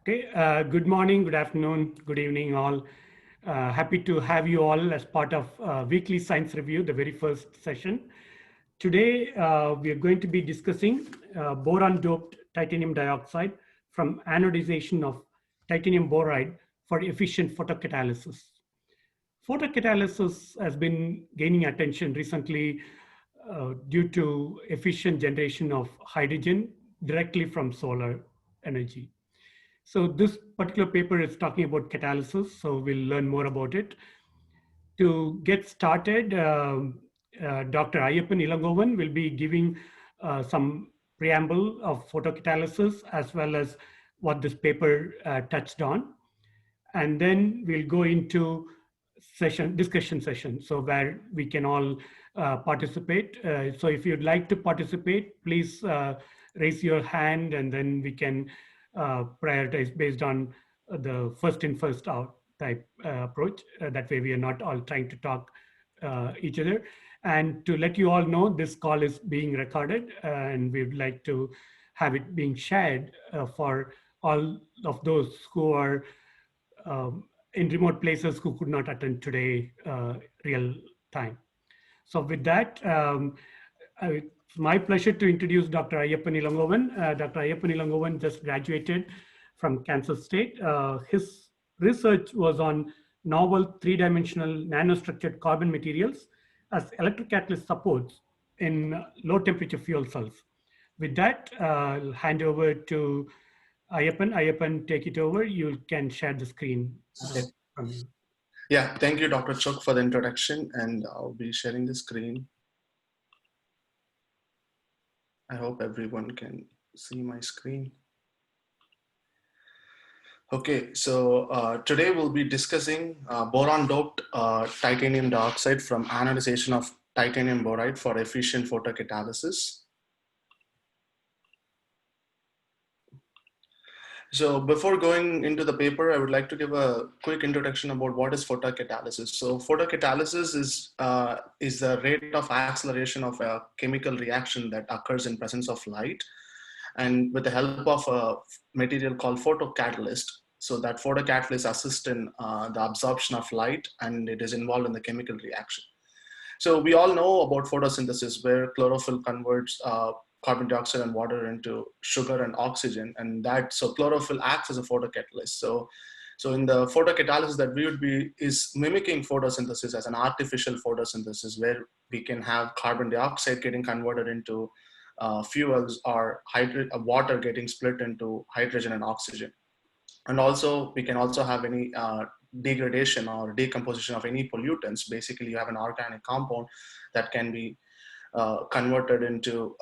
Okay, good morning, good afternoon, good evening, all. Happy to have you all as part of Weekly Science Review, the very first session. Today, we are going to be discussing boron-doped titanium dioxide from anodization of titanium boride for efficient photocatalysis. Photocatalysis has been gaining attention recently due to efficient generation of hydrogen directly from solar energy. So this particular paper is talking about catalysis, so we'll learn more about it. To get started, Dr. Ayyappan Ilangovan will be giving some preamble of photocatalysis as well as what this paper touched on. And then we'll go into discussion session, so where we can all participate. So if you'd like to participate, please raise your hand, and then we can prioritize based on the first in, first out type approach. That way we are not all trying to talk each other. And to let you all know, this call is being recorded, and we'd like to have it being shared for all of those who are in remote places who could not attend today real time. So with that, it's my pleasure to introduce Dr. Ayyappan Ilangovan. Dr. Ayyappan Ilangovan just graduated from Kansas State. His research was on novel three-dimensional nanostructured carbon materials as electrocatalyst supports in low temperature fuel cells. With that, I'll hand over to Ayyappan. Ayyappan, take it over. You can share the screen from you. Yeah, thank you, Dr. Chok, for the introduction, and I'll be sharing the screen. I hope everyone can see my screen. Okay, so today we'll be discussing boron-doped titanium dioxide from anodization of titanium boride for efficient photocatalysis. So before going into the paper, I would like to give a quick introduction about what is photocatalysis. So photocatalysis is the rate of acceleration of a chemical reaction that occurs in presence of light, and with the help of a material called photocatalyst. So that photocatalyst assists in the absorption of light, and it is involved in the chemical reaction. So we all know about photosynthesis, where chlorophyll converts carbon dioxide and water into sugar and oxygen, and so chlorophyll acts as a photocatalyst. So in the photocatalysis that we would be is mimicking photosynthesis as an artificial photosynthesis, where we can have carbon dioxide getting converted into fuels, or water getting split into hydrogen and oxygen. And also we can also have any degradation or decomposition of any pollutants. Basically, you have an organic compound that can be converted into,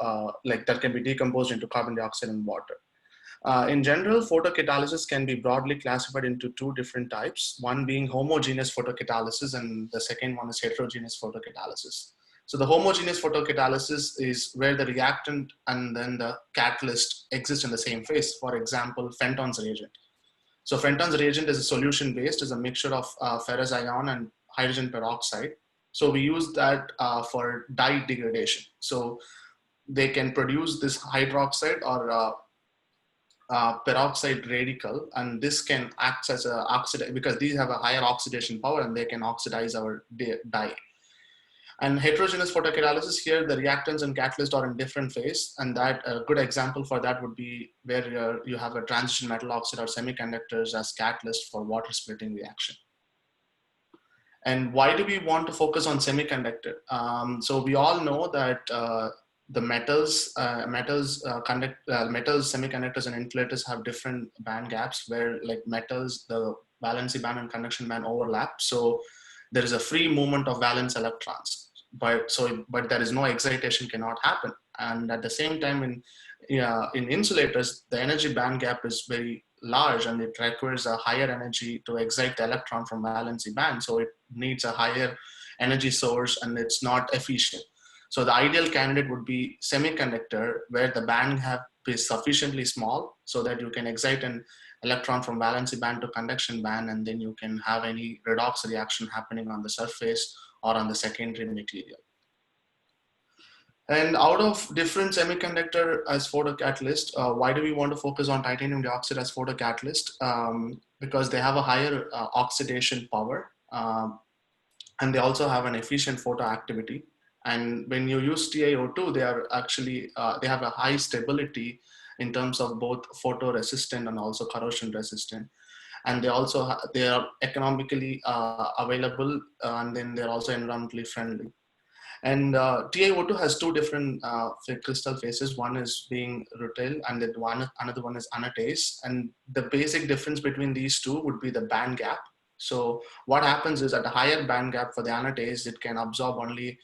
that can be decomposed into carbon dioxide and water. In general, photocatalysis can be broadly classified into two different types, one being homogeneous photocatalysis, and the second one is heterogeneous photocatalysis. So the homogeneous photocatalysis is where the reactant and then the catalyst exist in the same phase. For example, Fenton's reagent. So Fenton's reagent is a solution based, is a mixture of ferrous ion and hydrogen peroxide. So we use that for dye degradation. So they can produce this hydroxide or peroxide radical, and this can act as a oxidant, because these have a higher oxidation power and they can oxidize our dye. And heterogeneous photocatalysis, here the reactants and catalysts are in different phase, and that a good example for that would be where you have a transition metal oxide or semiconductors as catalyst for water splitting reaction. And why do we want to focus on semiconductor? So we all know that the metals, semiconductors and insulators have different band gaps, where like metals, the valency band and conduction band overlap. So there is a free movement of valence electrons, but there is no excitation, cannot happen. And at the same time, in insulators, the energy band gap is very large, and it requires a higher energy to excite the electron from valency band. So it needs a higher energy source, and it's not efficient. So the ideal candidate would be semiconductor, where the band gap is sufficiently small so that you can excite an electron from valency band to conduction band, and then you can have any redox reaction happening on the surface or on the secondary material. And out of different semiconductor as photocatalyst, why do we want to focus on titanium dioxide as photocatalyst? Because they have a higher oxidation power, and they also have an efficient photoactivity. And when you use TiO2, they are actually, they have a high stability in terms of both photoresistant and also corrosion resistant. And they also, they are economically available, and then they're also environmentally friendly. And TiO2 has two different crystal phases. One is being rutile, and then another one is anatase. And the basic difference between these two would be the band gap. So what happens is, at a higher band gap for the anatase, it can absorb only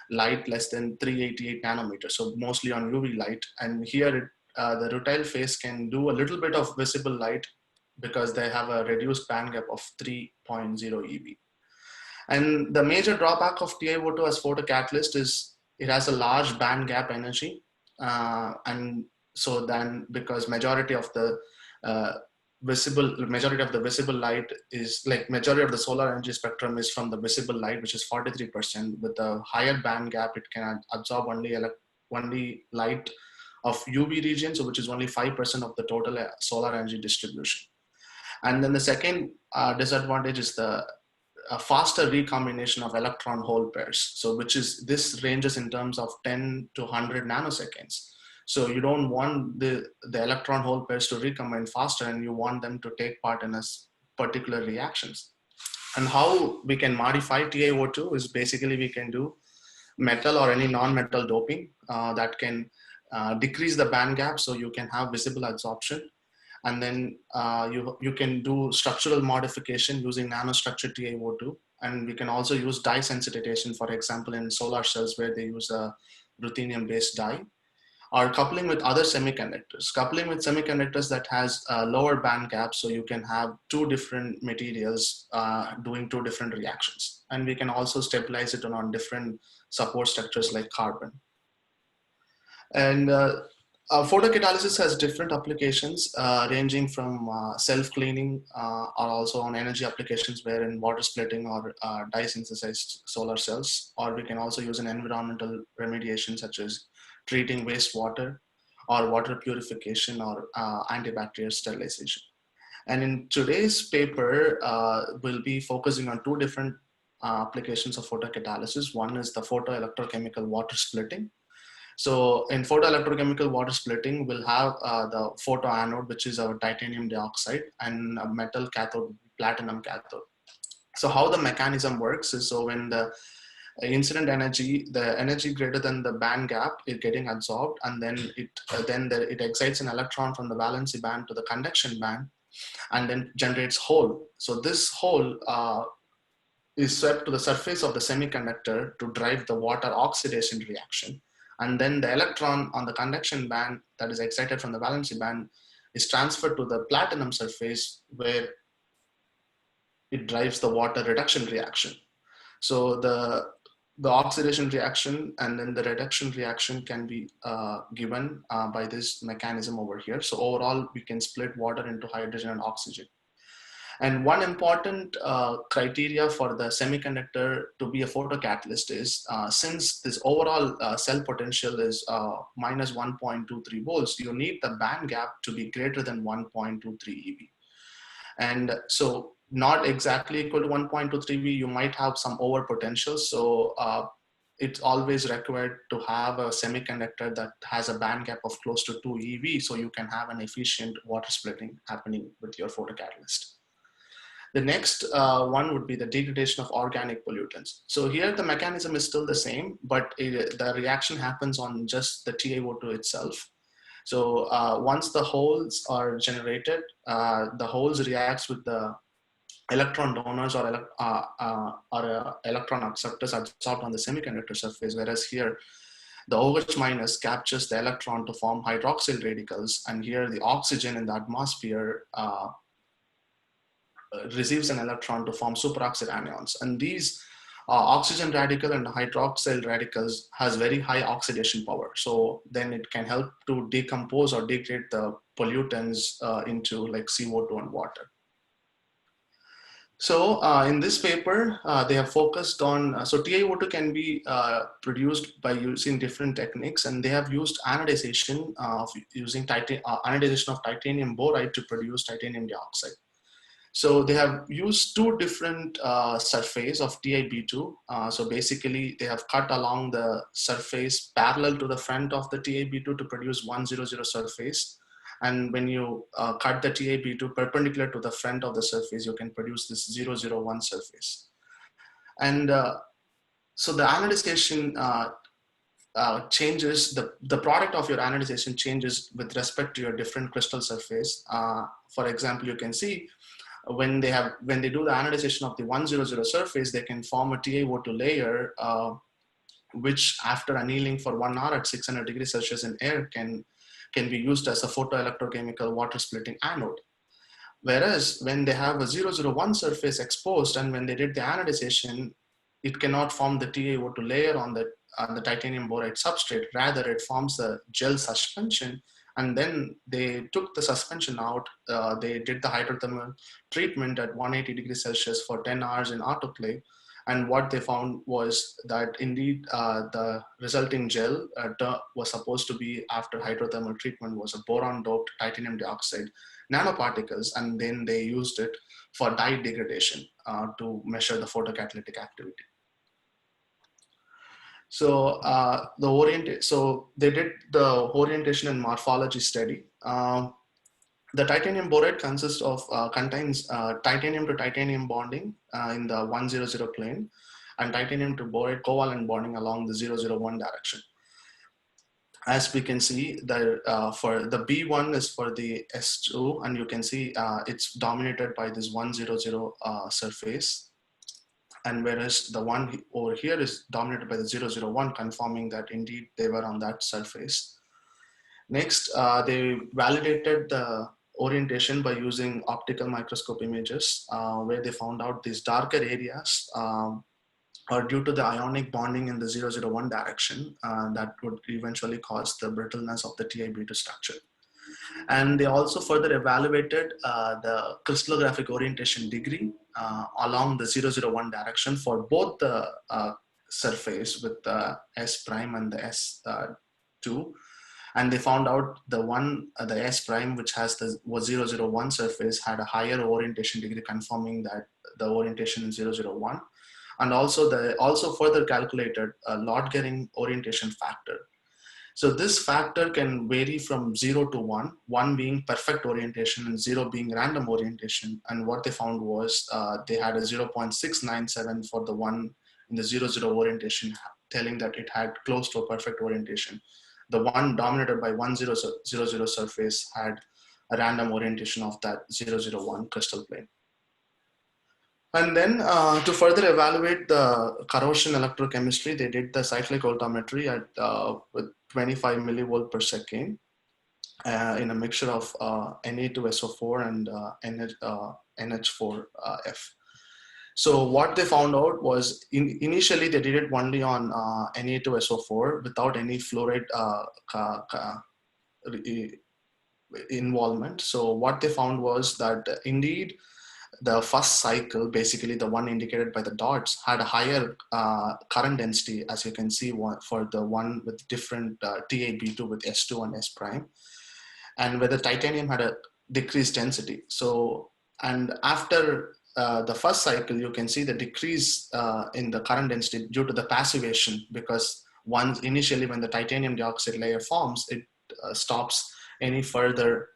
light less than 388 nanometers, so mostly on UV light. And here, the rutile phase can do a little bit of visible light because they have a reduced band gap of 3.0 eV. And the major drawback of TiO2 as photocatalyst is it has a large band gap energy. And so then, because majority of the visible light is, like, majority of the solar energy spectrum is from the visible light, which is 43%. With a higher band gap, it can absorb only light of UV region, so which is only 5% of the total solar energy distribution. And then the second disadvantage is the a faster recombination of electron hole pairs. So this ranges in terms of 10 to 100 nanoseconds. So you don't want the electron hole pairs to recombine faster, and you want them to take part in a particular reactions. And how we can modify TiO2 is basically we can do metal or any non-metal doping that can decrease the band gap, so you can have visible absorption. And then you can do structural modification using nanostructured TiO2. And we can also use dye sensitization, for example, in solar cells where they use a ruthenium-based dye, or coupling with other semiconductors. Coupling with semiconductors that has a lower band gap, so you can have two different materials doing two different reactions. And we can also stabilize it on different support structures like carbon. And photocatalysis has different applications ranging from self-cleaning or also on energy applications where in water splitting or dye-synthesized solar cells, or we can also use an environmental remediation such as treating wastewater or water purification or antibacterial sterilization. And in today's paper, we'll be focusing on two different applications of photocatalysis. One is the photoelectrochemical water splitting. So in photoelectrochemical water splitting, we'll have the photoanode, which is our titanium dioxide, and a metal cathode, platinum cathode. So how the mechanism works is, so when the incident energy, the energy greater than the band gap is getting absorbed, and then it excites an electron from the valency band to the conduction band, and then generates hole. So this hole is swept to the surface of the semiconductor to drive the water oxidation reaction. And then the electron on the conduction band that is excited from the valency band is transferred to the platinum surface, where it drives the water reduction reaction. So the oxidation reaction and then the reduction reaction can be given by this mechanism over here. So overall, we can split water into hydrogen and oxygen. And one important criteria for the semiconductor to be a photocatalyst is, since this overall cell potential is minus 1.23 volts, you need the band gap to be greater than 1.23 eV. And so not exactly equal to 1.23 eV, you might have some over potential. So it's always required to have a semiconductor that has a band gap of close to 2 eV, so you can have an efficient water splitting happening with your photocatalyst. The next one would be the degradation of organic pollutants. So here the mechanism is still the same, but the reaction happens on just the TiO2 itself. So once the holes are generated, the holes reacts with the electron donors or electron acceptors absorbed on the semiconductor surface, whereas here the OH minus captures the electron to form hydroxyl radicals, and here the oxygen in the atmosphere receives an electron to form superoxide anions. And these oxygen radical and hydroxyl radicals has very high oxidation power. So then it can help to decompose or degrade the pollutants into like CO2 and water. So in this paper, they have focused on, so TiO2 can be produced by using different techniques, and they have used anodization of using anodization of titanium boride to produce titanium dioxide. So they have used two different surface of TiB2. So basically they have cut along the surface parallel to the front of the TiB2 to produce 100 surface. And when you cut the TiB2 perpendicular to the front of the surface, you can produce this 001 surface. And so the anodization changes, the product of your anodization changes with respect to your different crystal surface. For example, you can see when they do the anodization of the 100 surface, they can form a TiO2 layer, which after annealing for 1 hour at 600 degrees Celsius in air can be used as a photoelectrochemical water splitting anode. Whereas when they have a 001 surface exposed and when they did the anodization, it cannot form the TiO2 layer on the titanium boride substrate. Rather, it forms a gel suspension. And then they took the suspension out. They did the hydrothermal treatment at 180 degrees Celsius for 10 hours in autoclave. And what they found was that indeed the resulting gel was supposed to be, after hydrothermal treatment, was a boron-doped titanium dioxide nanoparticles, and then they used it for dye degradation to measure the photocatalytic activity. So so they did the orientation and morphology study. The titanium boride contains titanium to titanium bonding in the 100 plane, and titanium to boride covalent bonding along the 001 direction. As we can see, for the B1 is for the S2, and you can see it's dominated by this 100 surface. And whereas the one over here is dominated by the 001, confirming that indeed they were on that surface. Next, they validated the orientation by using optical microscope images, where they found out these darker areas are due to the ionic bonding in the 001 direction that would eventually cause the brittleness of the TiB2 structure. And they also further evaluated the crystallographic orientation degree along the 001 direction for both the surface with the S prime and the S2. And they found out the S prime, which has the 001 surface, had a higher orientation degree, confirming that the orientation in 001. And also they also further calculated a Lord-Gehring orientation factor. So this factor can vary from 0 to 1, 1 being perfect orientation and 0 being random orientation. And what they found was they had a 0.697 for the one in the 00 orientation, telling that it had close to a perfect orientation. The one dominated by 1000 surface had a random orientation of that 001 crystal plane. And then to further evaluate the corrosion electrochemistry, they did the cyclic voltammetry at with 25 millivolt per second in a mixture of Na2SO4 and NH4F. So what they found out was initially they did it only on Na2SO4 without any fluoride involvement. So what they found was that indeed the first cycle, basically the one indicated by the dots, had a higher current density, as you can see for the one with different TiB2 with S2 and S prime, and where the titanium had a decreased density. So, and after the first cycle, you can see the decrease in the current density due to the passivation, because initially when the titanium dioxide layer forms, it stops any further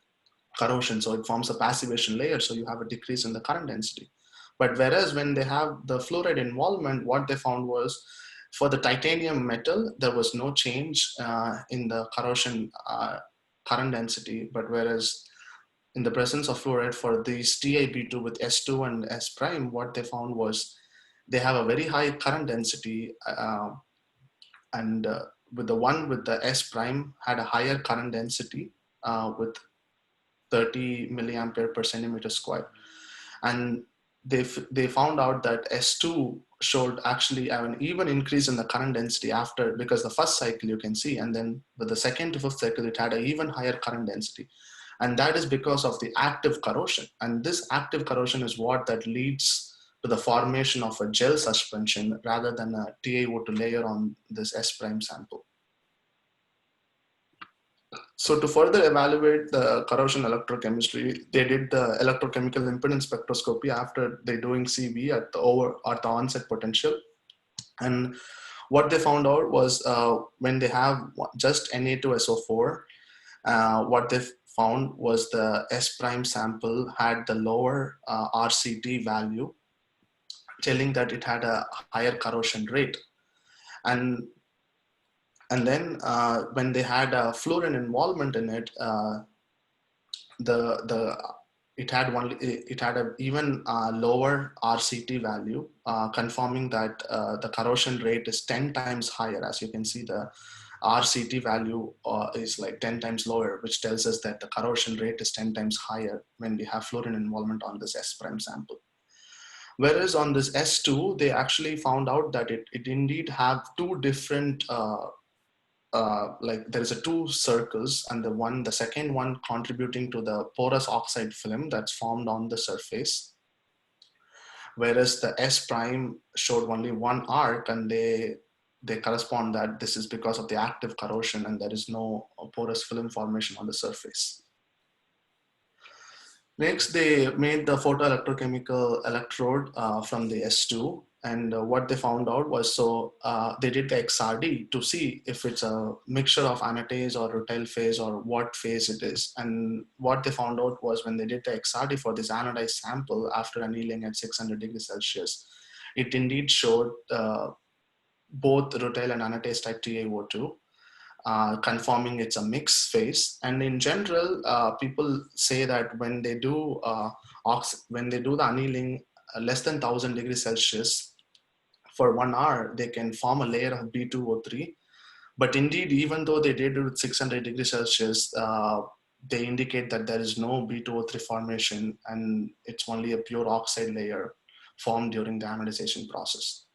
corrosion. So it forms a passivation layer. So you have a decrease in the current density. But whereas when they have the fluoride involvement, what they found was for the titanium metal, there was no change in the corrosion current density. But whereas in the presence of fluoride for these TiB2 with S2 and S prime, what they found was they have a very high current density, and with the one with the S prime had a higher current density with 30 milliampere per centimeter square. And they found out that S2 showed actually an even increase in the current density after, because the first cycle you can see, and then with the second to fifth cycle, it had an even higher current density. And that is because of the active corrosion. And this active corrosion is what that leads to the formation of a gel suspension rather than a TiO2 layer on this S prime sample. So to further evaluate the corrosion electrochemistry, they did the electrochemical impedance spectroscopy after they doing CV at the onset potential. And what they found out was when they have just Na2SO4, what they found was the S prime sample had the lower RCT value, telling that it had a higher corrosion rate. And then when they had a fluorine involvement in it, it had an even lower RCT value, confirming that the corrosion rate is 10 times higher. As you can see, the RCT value is like 10 times lower, which tells us that the corrosion rate is 10 times higher when we have fluorine involvement on this S prime sample. Whereas on this S2, they actually found out that it indeed have two different like there is a two circles, and the second one contributing to the porous oxide film that's formed on the surface, whereas the S prime showed only one arc, and they correspond that this is because of the active corrosion and there is no porous film formation on the surface. Next, they made the photoelectrochemical electrode from the S2. And what they found out was, they did the XRD to see if it's a mixture of anatase or rutile phase or what phase it is. And what they found out was when they did the XRD for this anodized sample after annealing at 600 degrees Celsius, it indeed showed both rutile and anatase type TiO2. Confirming it's a mixed phase. And in general, people say that when they do the annealing less than 1000 degrees Celsius for 1 hour, they can form a layer of B2O3. But indeed, even though they did it with 600 degrees Celsius, they indicate that there is no B2O3 formation, and it's only a pure oxide layer formed during the anodization process.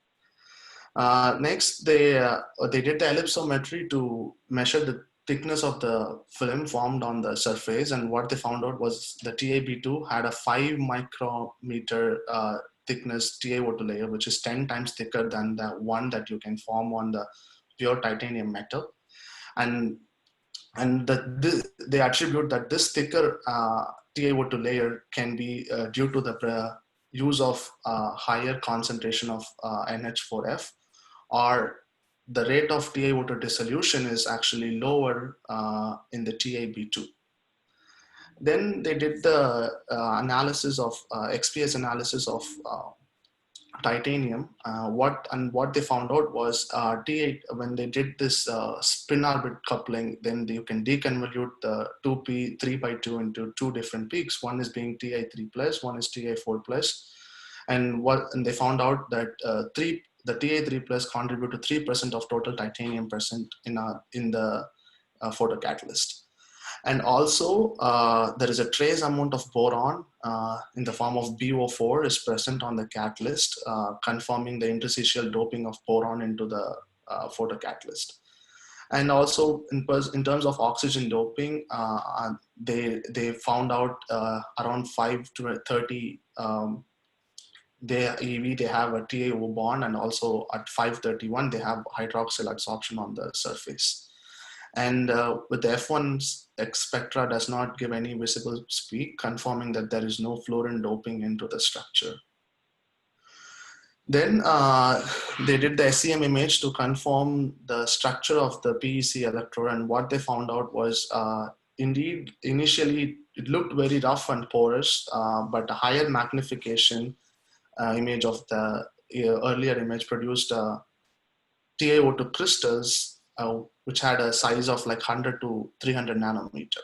Next, they did the ellipsometry to measure the thickness of the film formed on the surface, and what they found out was the TiB2 had a 5 micrometer thickness TiO2 layer, which is 10 times thicker than the one that you can form on the pure titanium metal. And they attribute that this thicker TiO2 layer can be due to the use of higher concentration of NH4F, or the rate of TiO2 dissolution is actually lower in the TiB2. Then they did the analysis of XPS analysis of titanium. What they found out was when they did this spin orbit coupling, then you can deconvolute the 2p 3x2 into two different peaks. One is being Ti3 plus, one is Ti4 plus, and they found out that the Ti3 plus contribute to 3% of total titanium present in the photocatalyst. And also, there is a trace amount of boron in the form of BO4 is present on the catalyst, confirming the interstitial doping of boron into the photocatalyst. And also, in terms of oxygen doping, they found out around 5 to 30 they have a TiO bond, and also at 531 they have hydroxyl adsorption on the surface. And with the F1 spectra does not give any visible peak, confirming that there is no fluorine doping into the structure. Then they did the SEM image to confirm the structure of the PEC electrode, and what they found out was indeed initially it looked very rough and porous, but a higher magnification image of the earlier image produced TiO2 crystals, which had a size of like 100 to 300 nanometer.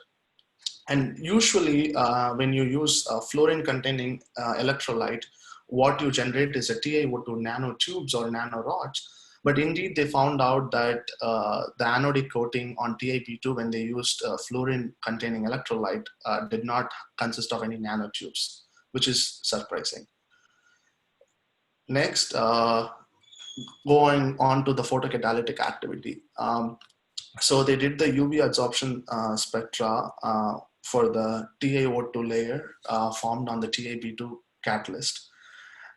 And usually when you use fluorine containing electrolyte, what you generate is a TiO2 nanotubes or nanorods. But indeed, they found out that the anodic coating on TiB2 when they used fluorine containing electrolyte did not consist of any nanotubes, which is surprising. Next, going on to the photocatalytic activity. So they did the UV adsorption spectra for the TiO2 layer formed on the TiB2 catalyst.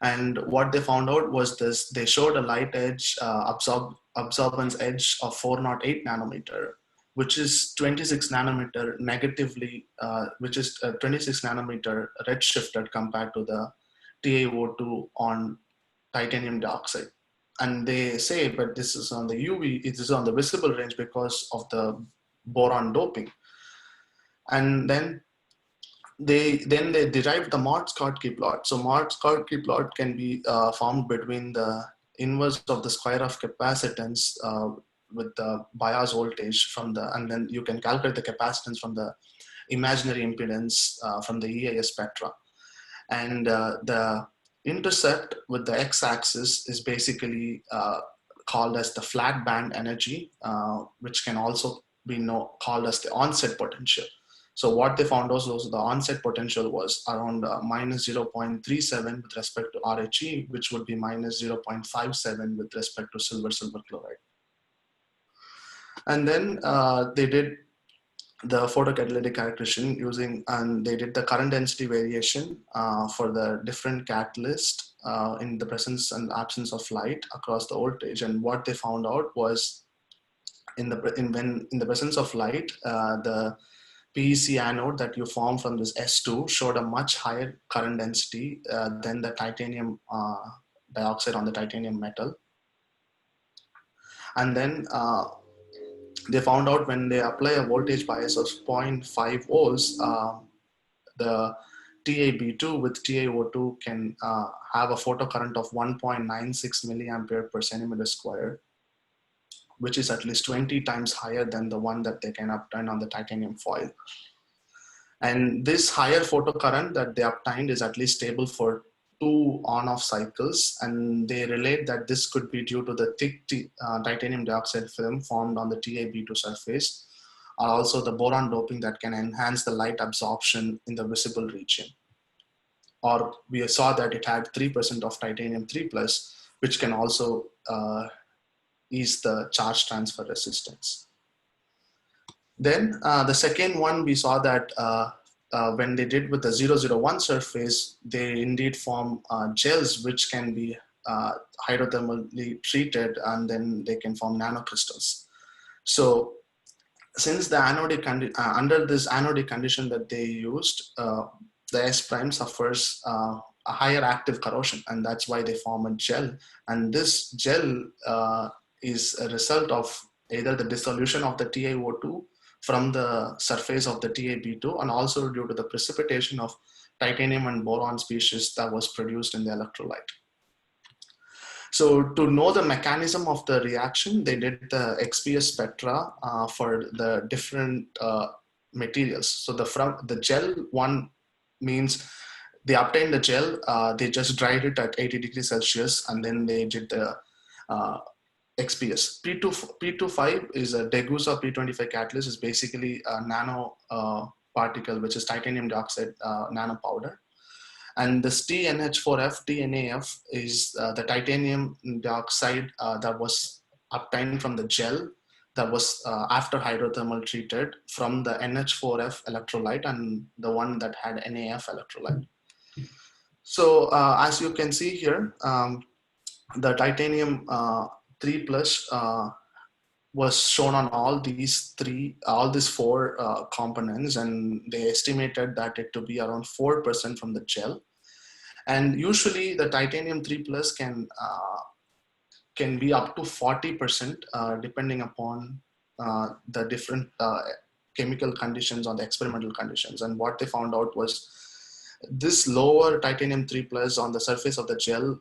And what they found out was this: they showed a light edge, absorbance edge of 408 nanometer, which is 26 nanometer negatively, which is 26 nanometer redshifted compared to the TiO2 on titanium dioxide. And they say, but this is on the UV, it is on the visible range because of the boron doping. And then they derived the Mott-Schottky plot. So Mott-Schottky plot can be formed between the inverse of the square of capacitance with the bias voltage from the, and then you can calculate the capacitance from the imaginary impedance from the EIS spectra. And the intercept with the x-axis is basically called as the flat band energy, which can also be called as the onset potential. So what they found was the onset potential was around minus 0.37 with respect to RHE, which would be minus 0.57 with respect to silver chloride. And then they did the photocatalytic characterization using, and they did the current density variation for the different catalyst in the presence and absence of light across the voltage. And what they found out was in the presence of light, the PEC anode that you form from this S2 showed a much higher current density than the titanium dioxide on the titanium metal. And then they found out when they apply a voltage bias of 0.5 volts, the TiB2 with TiO2 can have a photocurrent of 1.96 milliampere per centimeter square, which is at least 20 times higher than the one that they can obtain on the titanium foil. And this higher photocurrent that they obtained is at least stable for 2 on-off cycles, and they relate that this could be due to the thick titanium dioxide film formed on the TiB2 surface, or also the boron doping that can enhance the light absorption in the visible region. Or we saw that it had 3% of titanium 3+, which can also ease the charge transfer resistance. Then the second one, we saw that when they did with the 001 surface, they indeed form gels which can be hydrothermally treated, and then they can form nanocrystals. So since the anodic under this anodic condition that they used, the S prime suffers a higher active corrosion, and that's why they form a gel. And this gel is a result of either the dissolution of the TiO2 from the surface of the TiB2, and also due to the precipitation of titanium and boron species that was produced in the electrolyte. So to know the mechanism of the reaction, they did the XPS spectra for the different materials. So the gel one means they obtained the gel, they just dried it at 80 degrees Celsius, and then they did the XPS. P25 is a Degussa P25 catalyst, is basically a nano particle, which is titanium dioxide nano powder. And this TNH4F, TNAF is the titanium dioxide that was obtained from the gel that was after hydrothermal treated from the NH4F electrolyte, and the one that had NAF electrolyte. So as you can see here, the titanium 3+ was shown on all these four components, and they estimated that it to be around 4% from the gel. And usually the titanium 3+ can be up to 40% depending upon the different chemical conditions on the experimental conditions. And what they found out was this lower titanium 3+ on the surface of the gel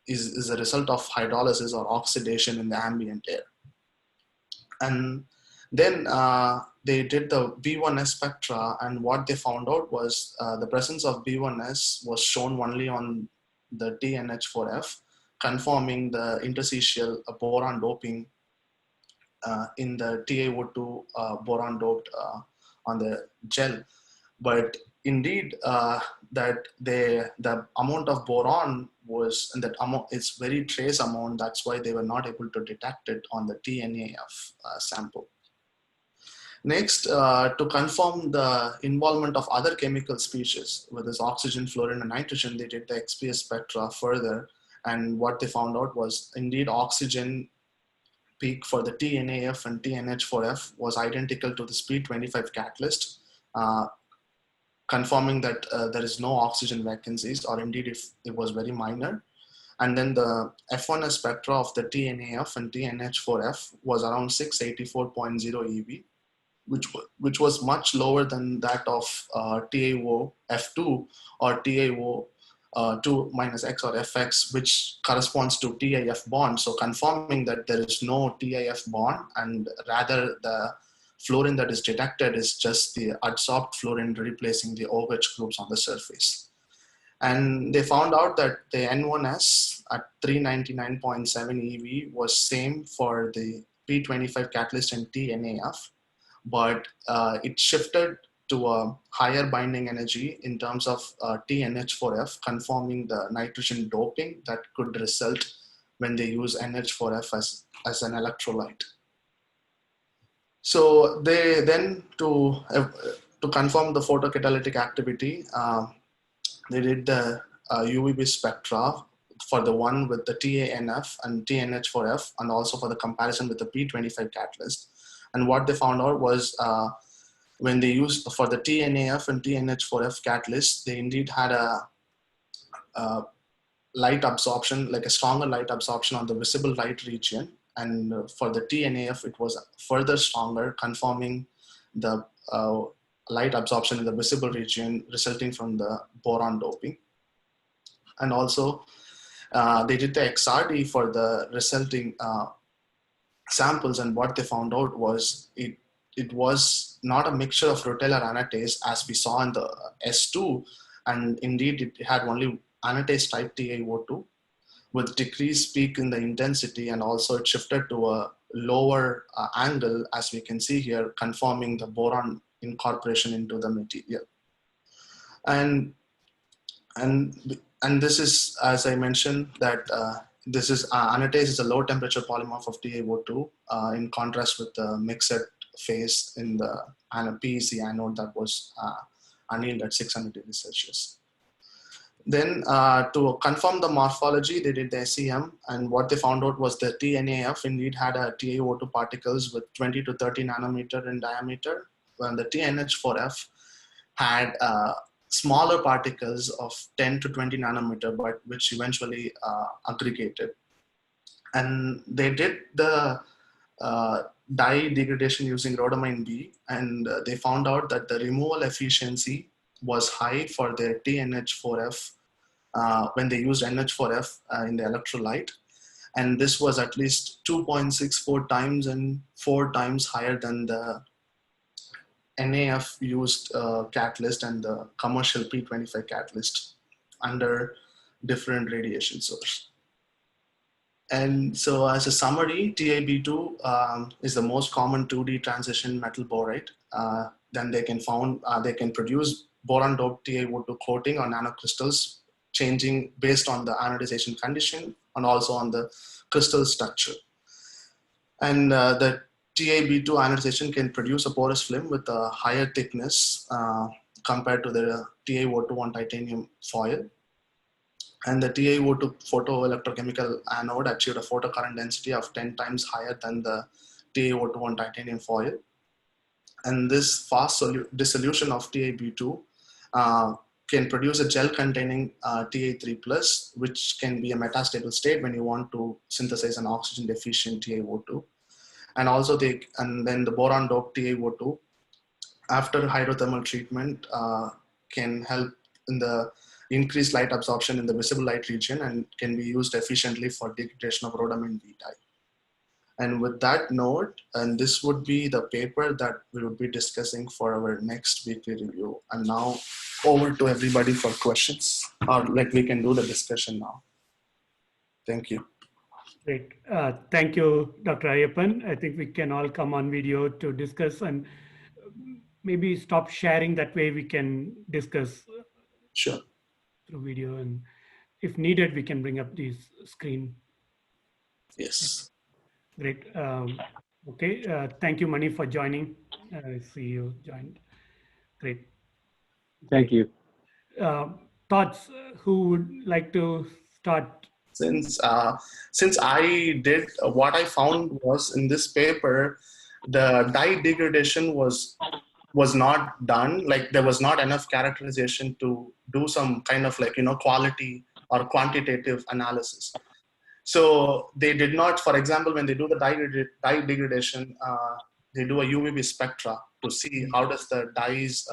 is a result of hydrolysis or oxidation in the ambient air. And then they did the B1S spectra, and what they found out was the presence of B1S was shown only on the TNH4F, confirming the interstitial boron doping in the TiO2 boron doped on the gel. But indeed, that the amount of boron was, and that amount is very trace amount. That's why they were not able to detect it on the TNAF sample. Next, to confirm the involvement of other chemical species, with this oxygen, fluorine, and nitrogen, they did the XPS spectra further. And what they found out was indeed oxygen peak for the TNAF and TNH4F was identical to the P25 catalyst, confirming that there is no oxygen vacancies, or indeed if it was very minor. And then the F1S spectra of the TNAF and TNH4F was around 684.0 eV, which was much lower than that of TaO-F2 or TaO2 minus X or Fx, which corresponds to TIF bond. So confirming that there is no TIF bond, and rather the fluorine that is detected is just the adsorbed fluorine replacing the OH groups on the surface. And they found out that the N1S at 399.7 eV was same for the P25 catalyst and TNAF, but it shifted to a higher binding energy in terms of TNH4F, confirming the nitrogen doping that could result when they use NH4F as an electrolyte. So they then, to confirm the photocatalytic activity, they did the UVB spectra for the one with the TANF and TNH4F, and also for the comparison with the P25 catalyst. And what they found out was when they used for the TNAF and TNH4F catalyst, they indeed had a light absorption, like a stronger light absorption on the visible light region. And for the TNAF, it was further stronger, confirming the light absorption in the visible region resulting from the boron doping. And also they did the XRD for the resulting samples, and what they found out was it was not a mixture of rutile or anatase as we saw in the S2, and indeed it had only anatase type TaO2 with decreased peak in the intensity, and also it shifted to a lower angle, as we can see here, confirming the boron incorporation into the material. And this is, as I mentioned, that this is anatase is a low temperature polymorph of TaO2 in contrast with the mixed phase in the PEC anode that was annealed at 600 degrees Celsius. Then to confirm the morphology, they did the SEM, and what they found out was the TNAF indeed had a TaO2 particles with 20 to 30 nanometer in diameter, when the TNH4F had smaller particles of 10 to 20 nanometer, but which eventually aggregated. And they did the dye degradation using rhodamine B, and they found out that the removal efficiency was high for their TNH4F when they used NH4F in the electrolyte. And this was at least 2.64 times and 4 times higher than the NAF used catalyst and the commercial P25 catalyst under different radiation source. And so as a summary, TiB2 is the most common 2D transition metal borate. Then they can produce boron-doped TiO2 coating on nanocrystals, changing based on the anodization condition and also on the crystal structure. And the TiB2 anodization can produce a porous film with a higher thickness compared to the TiO2 on titanium foil. And the TiO2 photoelectrochemical anode achieved a photocurrent density of 10 times higher than the TiO2 on titanium foil. And this fast dissolution of TiB2 can produce a gel containing Ta3+, which can be a metastable state when you want to synthesize an oxygen deficient TiO2. And also then the boron-doped TiO2 after hydrothermal treatment can help in the increased light absorption in the visible light region and can be used efficiently for degradation of rhodamine B type. And with that note, and this would be the paper that we would be discussing for our next weekly review. And now over to everybody for questions, or like we can do the discussion now. Thank you. Great. Thank you, Dr. Ayyappan. I think we can all come on video to discuss, and maybe stop sharing. That way we can discuss Sure. through video, and if needed, we can bring up this screen. Yes. Great. Okay, thank you, Mani, for joining. I see you joined. Great. Thank Okay. you. Thoughts, who would like to start? Since I did what I found was in this paper, the dye degradation was not done. Like there was not enough characterization to do some kind of like quality or quantitative analysis. So they did not, for example, when they do the dye degradation, they do a UVB spectra to see how does the dyes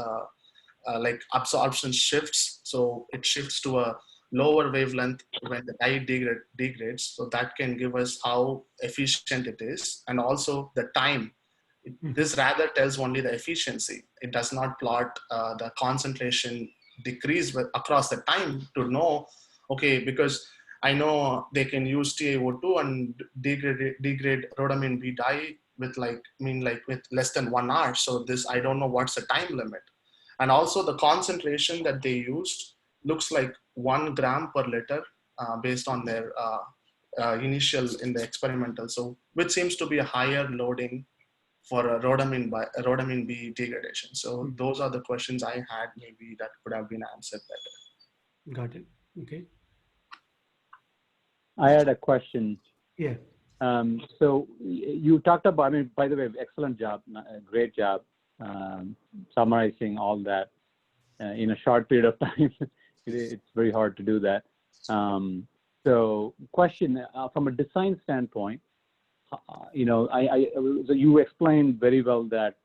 like absorption shifts. So it shifts to a lower wavelength when the dye degrades. So that can give us how efficient it is, and also the time. This rather tells only the efficiency. It does not plot the concentration decrease across the time to know, okay, because I know they can use TiO2 and degrade rhodamine B dye with with less than 1 hour. So this, I don't know what's the time limit. And also the concentration that they used looks like 1 gram per liter based on their initial in the experimental. So which seems to be a higher loading for a rhodamine B degradation. So those are the questions I had, maybe that could have been answered better. Got it. Okay. I had a question. Yeah. So you talked about, I mean, by the way, excellent job, great job summarizing all that in a short period of time. It's very hard to do that. So question, from a design standpoint, so you explained very well that,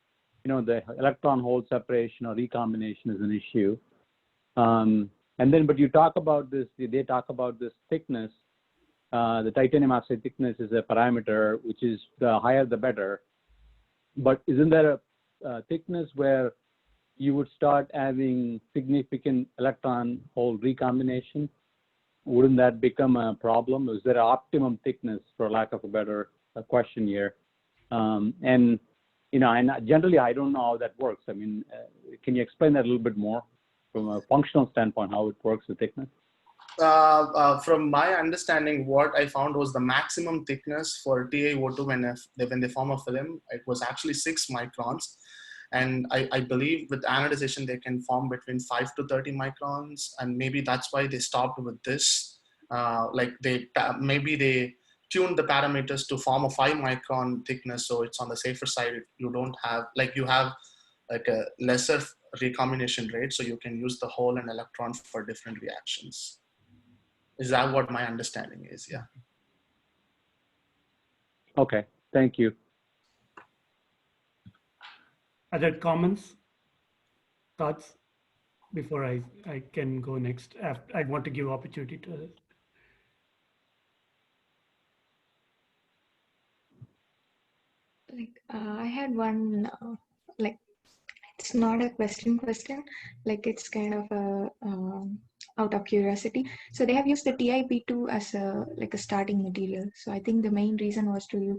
the electron hole separation or recombination is an issue. And then, but you talk about this, they talk about this thickness. The titanium oxide thickness is a parameter, which is the higher the better. But isn't there a thickness where you would start having significant electron hole recombination? Wouldn't that become a problem? Is there an optimum thickness, for lack of a better question here? And generally, I don't know how that works. I mean, can you explain that a little bit more from a functional standpoint, how it works, the thickness? From my understanding, what I found was the maximum thickness for TiO2 when they form a film, it was actually 6 microns. And I believe with anodization, they can form between 5 to 30 microns. And maybe that's why they stopped with this. Maybe they tuned the parameters to form a 5 micron thickness. So it's on the safer side. You don't have, you have like a lesser recombination rate. So you can use the hole and electron for different reactions. Is that what my understanding is? Yeah. Okay, thank you. Other comments, thoughts before I can go next? I want to give opportunity to others. I had one, it's not a question, it's kind of a out of curiosity. So they have used the TiB2 as a starting material. So I think the main reason was to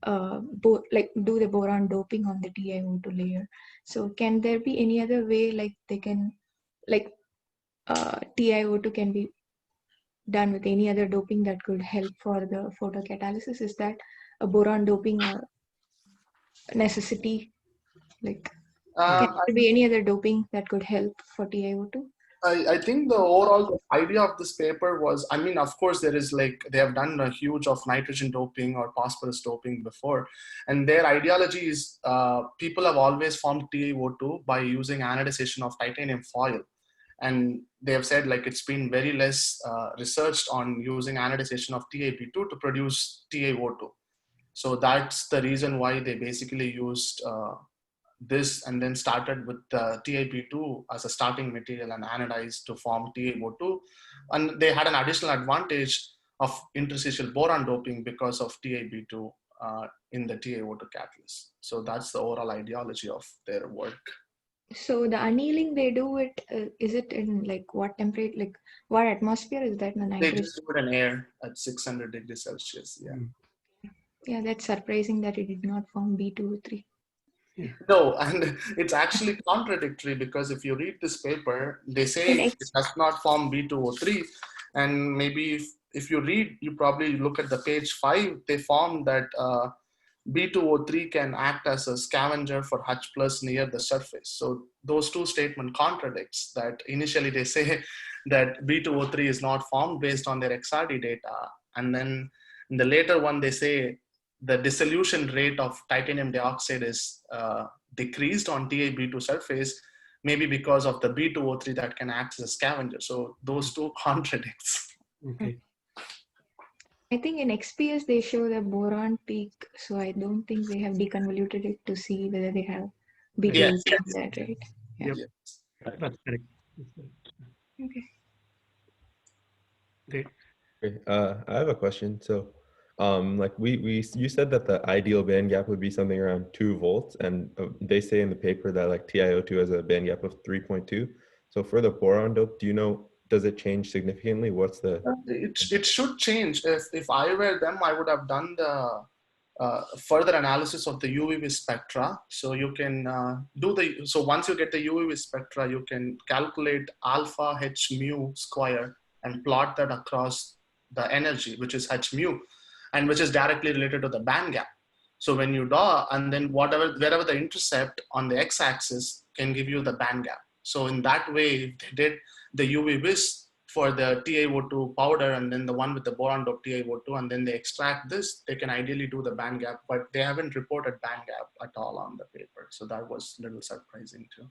do the boron doping on the TiO2 layer. So can there be any other way they can TiO2 can be done with any other doping that could help for the photocatalysis? Is that a boron doping necessity? Can there be any other doping that could help for TiO2? I think the overall idea of this paper was, I mean, of course, there is they have done a huge of nitrogen doping or phosphorus doping before. And their ideology is people have always formed TiO2 by using anodization of titanium foil. And they have said it's been very less researched on using anodization of TiB2 to produce TiO2. So that's the reason why they basically used this and then started with TiB2 as a starting material and anodized to form TiO2. And they had an additional advantage of interstitial boron doping because of TiB2 in the TiO2 catalyst. So that's the overall ideology of their work. So the annealing they do it, is it in what temperature, what atmosphere is that? They just do it in air at 600 degrees Celsius. Yeah. Yeah, that's surprising that it did not form B2O3. Yeah. No, and it's actually contradictory because if you read this paper, they say it does not form B2O3. And maybe if you read, you probably look at the page 5, they form that B2O3 can act as a scavenger for H plus near the surface. So those two statements contradicts that. Initially they say that B2O3 is not formed based on their XRD data. And then in the later one, they say the dissolution rate of titanium dioxide is decreased on TiB2 surface, maybe because of the B2O3 that can act as a scavenger. So those two contradicts. Okay. I think in XPS they show the boron peak, so I don't think they have deconvoluted it to see whether they have B2 Yes. in that, right? Yep. Yes. That's correct. That's correct. Okay. Great. Okay, I have a question. So, like you said that the ideal band gap would be something around 2 volts, and they say in the paper that like TiO2 has a band gap of 3.2. So for the boron dope, do you know, does it change significantly? What's the? It should change. If I were them, I would have done the further analysis of the UV spectra. So you can so once you get the UV spectra, you can calculate alpha H mu square and plot that across the energy, which is H mu, and which is directly related to the band gap. So when you draw, and then wherever the intercept on the x-axis can give you the band gap. So in that way, if they did the UV vis for the TiO2 powder and then the one with the boron-doped TiO2, and then they extract this, they can ideally do the band gap, but they haven't reported band gap at all on the paper. So that was a little surprising too.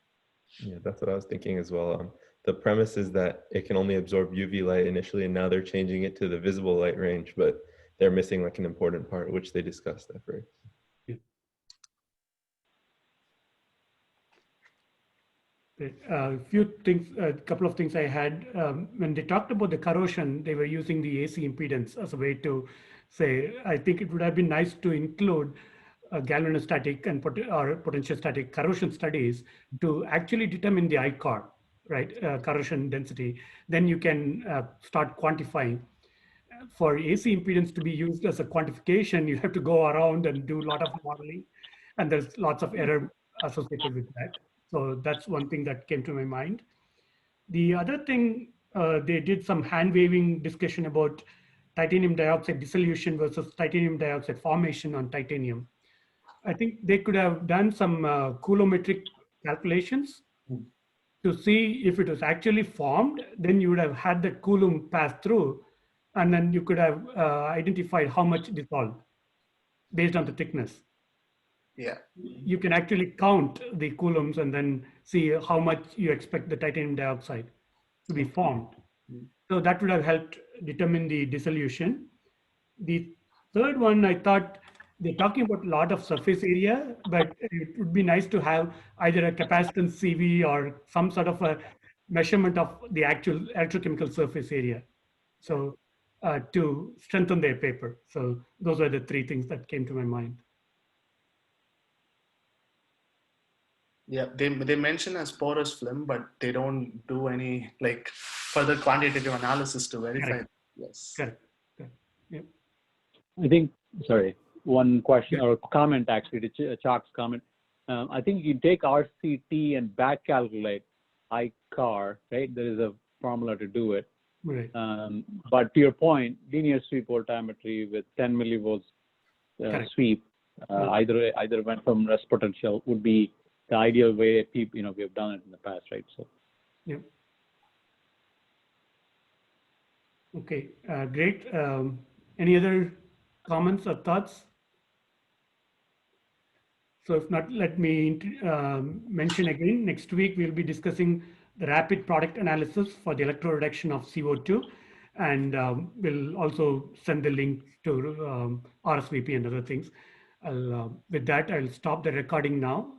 Yeah, that's what I was thinking as well. The premise is that it can only absorb UV light initially, and now they're changing it to the visible light range, but they're missing like an important part, which they discussed at first. A few things, a couple of things I had. When they talked about the corrosion, they were using the AC impedance as a way to say, I think it would have been nice to include galvanostatic and or potential static corrosion studies to actually determine the ICOR, right, corrosion density. Then you can start quantifying. For AC impedance to be used as a quantification, you have to go around and do a lot of modeling, and there's lots of error associated with that. So that's one thing that came to my mind. The other thing, they did some hand waving discussion about titanium dioxide dissolution versus titanium dioxide formation on titanium. I think they could have done some coulometric calculations to see if it was actually formed. Then you would have had the coulomb pass through, and then you could have identified how much dissolved based on the thickness. Yeah. You can actually count the coulombs and then see how much you expect the titanium dioxide to be formed. So that would have helped determine the dissolution. The third one, I thought they're talking about a lot of surface area, but it would be nice to have either a capacitance CV or some sort of a measurement of the actual electrochemical surface area. So to strengthen their paper. So those are the three things that came to my mind. Yeah, they mention as porous film, but they don't do any like further quantitative analysis to verify. Correct. Yes. Correct. Correct. Yep. I think, sorry, one question or comment actually to Chalk's comment. I think you take RCT and back calculate ICAR, right? There is a formula to do it. Right. But to your point, linear sweep voltammetry with 10 millivolts sweep, either went from rest potential would be the ideal way people, we have done it in the past, right? So. Yep. Okay, great. Any other comments or thoughts? So if not, let me mention again, next week we'll be discussing the rapid product analysis for the electroreduction of CO2. And we'll also send the link to RSVP and other things. With that, I'll stop the recording now.